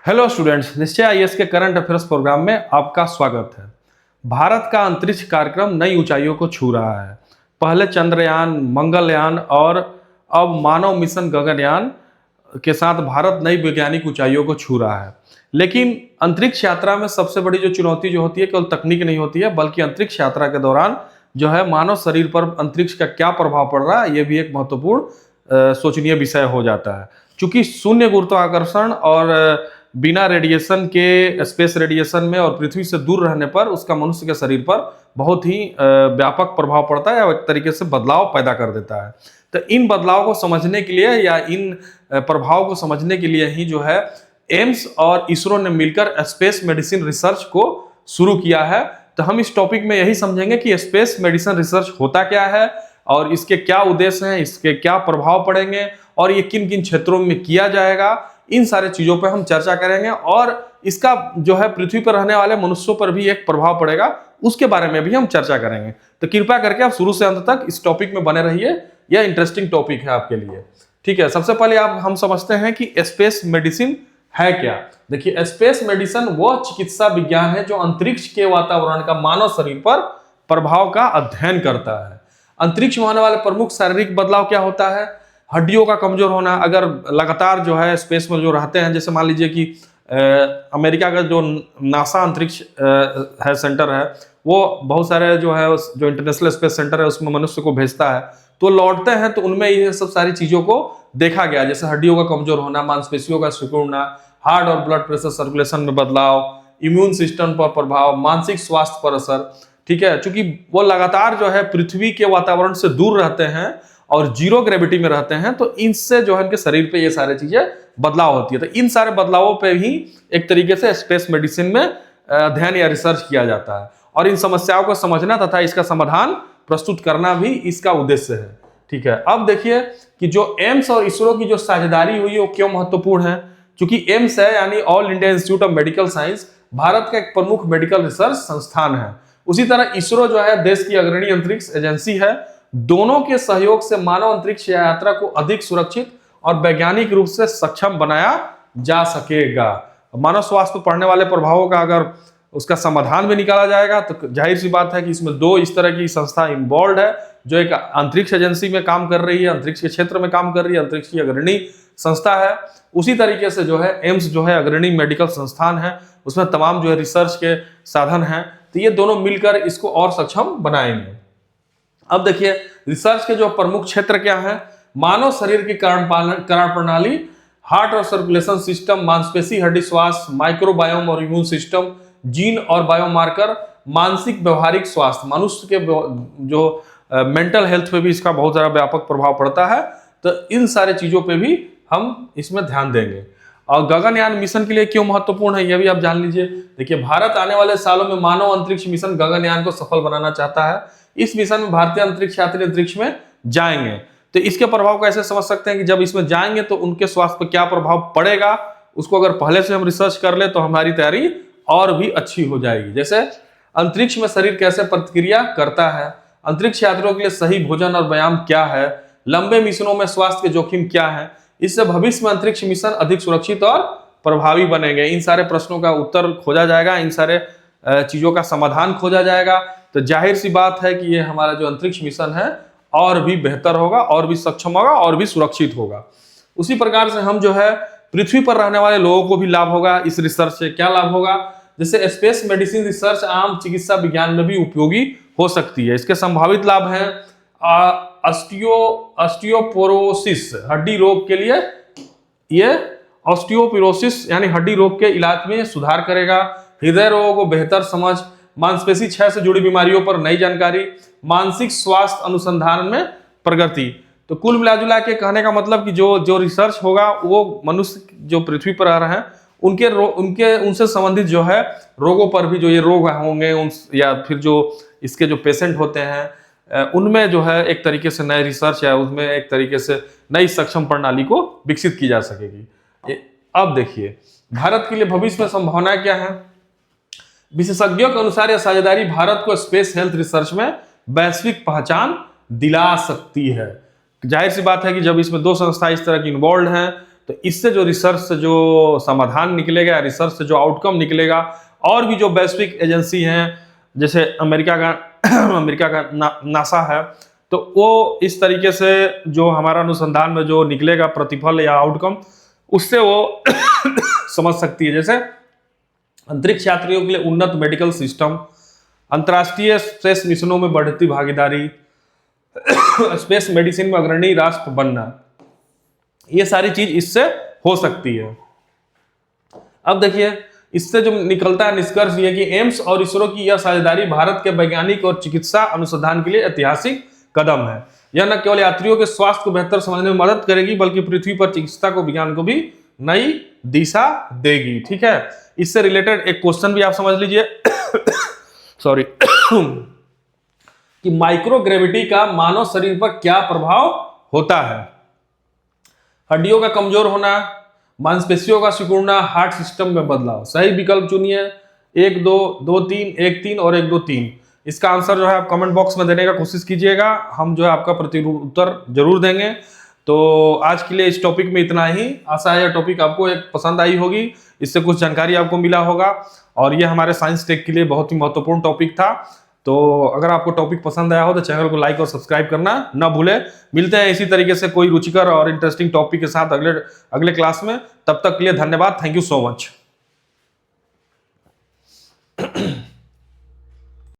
Hello students, निश्चय IAS के current affairs programme में आपका स्वागत है। भारत का अंतरिक्ष कार्यक्रम नई ऊंचाइयों को छू रहा है। पहले चंद्रयान, मंगलयान और अब मानव मिशन गगनयान के साथ भारत नई वैज्ञानिक ऊंचाइयों को छू रहा है। लेकिन अंतरिक्ष यात्रा में सबसे बड़ी जो चुनौती जो होती है केवल तकनीक नहीं होती है, बल्कि अंतरिक्ष यात्रा के दौरान जो है मानव शरीर पर अंतरिक्ष का क्या प्रभाव पड़ रहा है, ये भी एक महत्वपूर्ण सोचनीय विषय हो जाता है। चूंकि शून्य गुरुत्वाकर्षण और बिना रेडिएशन के स्पेस रेडिएशन में और पृथ्वी से दूर रहने पर उसका मनुष्य के शरीर पर बहुत ही व्यापक प्रभाव पड़ता है, एक तरीके से बदलाव पैदा कर देता है। तो इन बदलाव को समझने के लिए या इन प्रभाव को समझने के लिए ही जो है एम्स और इसरो ने मिलकर स्पेस मेडिसिन रिसर्च को शुरू किया है। तो हम इस टॉपिक में यही समझेंगे कि स्पेस मेडिसिन रिसर्च होता क्या है और इसके क्या उद्देश्य हैं, इसके क्या प्रभाव पड़ेंगे और ये किन किन क्षेत्रों में किया जाएगा। इन सारे चीजों पर हम चर्चा करेंगे और इसका जो है पृथ्वी पर रहने वाले मनुष्यों पर भी एक प्रभाव पड़ेगा, उसके बारे में भी हम चर्चा करेंगे। तो कृपया करके आप शुरू से अंत तक इस टॉपिक में बने रहिए, यह इंटरेस्टिंग टॉपिक है आपके लिए। ठीक है, सबसे पहले हम समझते हैं कि स्पेस मेडिसिन है क्या। देखिए, स्पेस मेडिसिन वह चिकित्सा विज्ञान है जो अंतरिक्ष के वातावरण का मानव शरीर पर प्रभाव का अध्ययन करता है। अंतरिक्ष में होने वाले प्रमुख शारीरिक बदलाव क्या होता है? हड्डियों का कमजोर होना। अगर लगातार जो है स्पेस में जो रहते हैं, जैसे मान लीजिए कि अमेरिका का जो नासा अंतरिक्ष है सेंटर है, वो बहुत सारे जो है जो इंटरनेशनल स्पेस सेंटर है उसमें मनुष्य को भेजता है, तो लौटते हैं तो उनमें ये सब सारी चीजों को देखा गया, जैसे हड्डियों का कमजोर होना, मांसपेशियों का सिकुड़ना, हार्ट और ब्लड प्रेशर सर्कुलेशन में बदलाव, इम्यून सिस्टम पर प्रभाव, मानसिक स्वास्थ्य पर असर। ठीक है, चूंकि वो लगातार जो है पृथ्वी के वातावरण से दूर रहते हैं और जीरो ग्रेविटी में रहते हैं, तो इनसे जो है इनके शरीर पे ये सारी चीजें बदलाव होती है। तो इन सारे बदलावों पे ही एक तरीके से स्पेस मेडिसिन में अध्ययन या रिसर्च किया जाता है और इन समस्याओं को समझना तथा इसका समाधान प्रस्तुत करना भी इसका उद्देश्य है। ठीक है, अब देखिए कि जो एम्स और इसरो की जो साझेदारी हुई वो क्यों महत्वपूर्ण है। क्योंकि एम्स है यानी all India institute of medical science, Bharat का एक प्रमुख मेडिकल रिसर्च संस्थान है। उसी तरह इसरो जो है देश की अग्रणी अंतरिक्ष एजेंसी है। दोनों के सहयोग से मानव अंतरिक्ष यात्रा को अधिक सुरक्षित और वैज्ञानिक रूप से सक्षम बनाया जा सकेगा। मानव स्वास्थ्य पर पड़ने वाले प्रभावों का अगर उसका समाधान भी निकाला जाएगा तो जाहिर सी बात है कि इसमें दो इस तरह की संस्था इन्वॉल्व है, जो एक अंतरिक्ष एजेंसी में काम कर रही है, अंतरिक्ष के क्षेत्र में काम कर रही है, अंतरिक्ष की अग्रणी संस्था है। उसी तरीके से जो है एम्स जो है अग्रणी मेडिकल संस्थान है, उसमें तमाम जो है रिसर्च के साधन हैं। तो ये दोनों मिलकर इसको और सक्षम बनाएंगे। अब देखिए रिसर्च के जो प्रमुख क्षेत्र क्या है। मानव शरीर की कारण प्रणाली, हार्ट और सर्कुलेशन सिस्टम, मांसपेशी हड्डी स्वास्थ्य, माइक्रोबायोम और इम्यून सिस्टम, जीन और बायोमार्कर, मानसिक व्यवहारिक स्वास्थ्य, मनुष्य के जो मेंटल हेल्थ पे भी इसका बहुत ज्यादा व्यापक प्रभाव पड़ता है। तो इन सारे चीजों पे भी हम इसमें ध्यान देंगे। और गगनयान मिशन के लिए क्यों महत्वपूर्ण है, यह भी आप जान लीजिए। देखिए, भारत आने वाले सालों में मानव अंतरिक्ष मिशन गगनयान को सफल बनाना चाहता है। इस मिशन में भारतीय अंतरिक्ष यात्री अंतरिक्ष में जाएंगे। तो इसके प्रभाव को ऐसे समझ सकते हैं कि जब इसमें जाएंगे तो उनके स्वास्थ्य पर क्या प्रभाव पड़ेगा, उसको अगर पहले से हम रिसर्च कर ले तो हमारी तैयारी और भी अच्छी हो जाएगी। जैसे अंतरिक्ष में शरीर कैसे प्रतिक्रिया करता है, अंतरिक्ष यात्रियों के लिए सही भोजन और व्यायाम क्या है, लंबे मिशनों में स्वास्थ्य के जोखिम क्या है, इससे भविष्य में अंतरिक्ष मिशन अधिक सुरक्षित और प्रभावी बनेंगे। इन सारे प्रश्नों का उत्तर खोजा जाएगा, इन सारे चीजों का समाधान खोजा जाएगा। तो जाहिर सी बात है कि ये हमारा जो अंतरिक्ष मिशन है और भी बेहतर होगा, और भी सक्षम होगा, और भी सुरक्षित होगा। उसी प्रकार से हम जो है पृथ्वी पर रहने वाले लोगों को भी लाभ होगा इस रिसर्च से। क्या लाभ होगा? जैसे स्पेस मेडिसिन रिसर्च आम चिकित्सा विज्ञान में भी उपयोगी हो सकती है। इसके संभावित लाभ हैं ऑस्टियोपोरोसिस, हड्डी रोग के लिए ये ऑस्टियोपोरोसिस यानी हड्डी रोग के इलाज में सुधार करेगा, हृदय रोगों को बेहतर समझ, मांसपेशी क्षय से जुड़ी बीमारियों पर नई जानकारी, मानसिक स्वास्थ्य अनुसंधान में प्रगति। तो कुल मिलाजुला के कहने का मतलब कि जो रिसर्च होगा वो मनुष्य जो पृथ्वी पर रह रहे हैं उनसे संबंधित जो है रोगों पर भी, जो ये रोग होंगे या फिर जो इसके जो पेशेंट होते हैं उनमें जो है एक तरीके से नए रिसर्च या उसमें एक तरीके से नई सक्षम प्रणाली को विकसित की जा सकेगी। अब देखिए भारत के लिए भविष्य में संभावनाएं क्या है। विशेषज्ञों के अनुसार यह साझेदारी भारत को स्पेस हेल्थ रिसर्च में वैश्विक पहचान दिला सकती है। जाहिर सी बात है कि जब इसमें दो संस्था इस तरह की इन्वॉल्व हैं तो इससे जो रिसर्च से जो समाधान निकलेगा, रिसर्च से जो आउटकम निकलेगा, और भी जो वैश्विक एजेंसी हैं जैसे अमेरिका का अमेरिका का नासा है, तो वो इस तरीके से जो हमारा अनुसंधान में जो निकलेगा प्रतिफल या आउटकम, उससे वो समझ सकती है। जैसे अंतरिक्ष यात्रियों के लिए उन्नत मेडिकल सिस्टम, अंतर्राष्ट्रीय स्पेस मिशनों में बढ़ती भागीदारी, स्पेस मेडिसिन में अग्रणी राष्ट्र बनना, ये सारी चीज इससे हो सकती है। अब देखिए इससे जो निकलता है निष्कर्ष ये कि एम्स और इसरो की यह साझेदारी भारत के वैज्ञानिक और चिकित्सा अनुसंधान के लिए ऐतिहासिक कदम है। यह न केवल यात्रियों के स्वास्थ्य को बेहतर समझने में मदद करेगी, बल्कि पृथ्वी पर चिकित्सा को, विज्ञान को भी नई दिशा देगी। ठीक है, इससे रिलेटेड एक क्वेश्चन भी आप समझ लीजिए सॉरी कि माइक्रोग्रेविटी का मानव शरीर पर क्या प्रभाव होता है। हड्डियों का कमजोर होना, मांसपेशियों का सिकुड़ना, हार्ट सिस्टम में बदलाव। सही विकल्प चुनिए, 1 2 2 3, 1 3 और 1 2 3। इसका आंसर जो है आप कमेंट बॉक्स में देने का कोशिश कीजिएगा, हम जो है आपका उत्तर जरूर देंगे। तो आज के लिए इस टॉपिक में इतना ही। आशा है यह टॉपिक आपको एक पसंद आई होगी, इससे कुछ जानकारी आपको मिला होगा, और ये हमारे साइंस टेक के लिए बहुत ही महत्वपूर्ण टॉपिक था। तो अगर आपको टॉपिक पसंद आया हो तो चैनल को लाइक और सब्सक्राइब करना ना भूलें। मिलते हैं इसी तरीके से कोई रुचिकर और इंटरेस्टिंग टॉपिक के साथ अगले क्लास में। तब तक के लिए धन्यवाद। Thank you so much.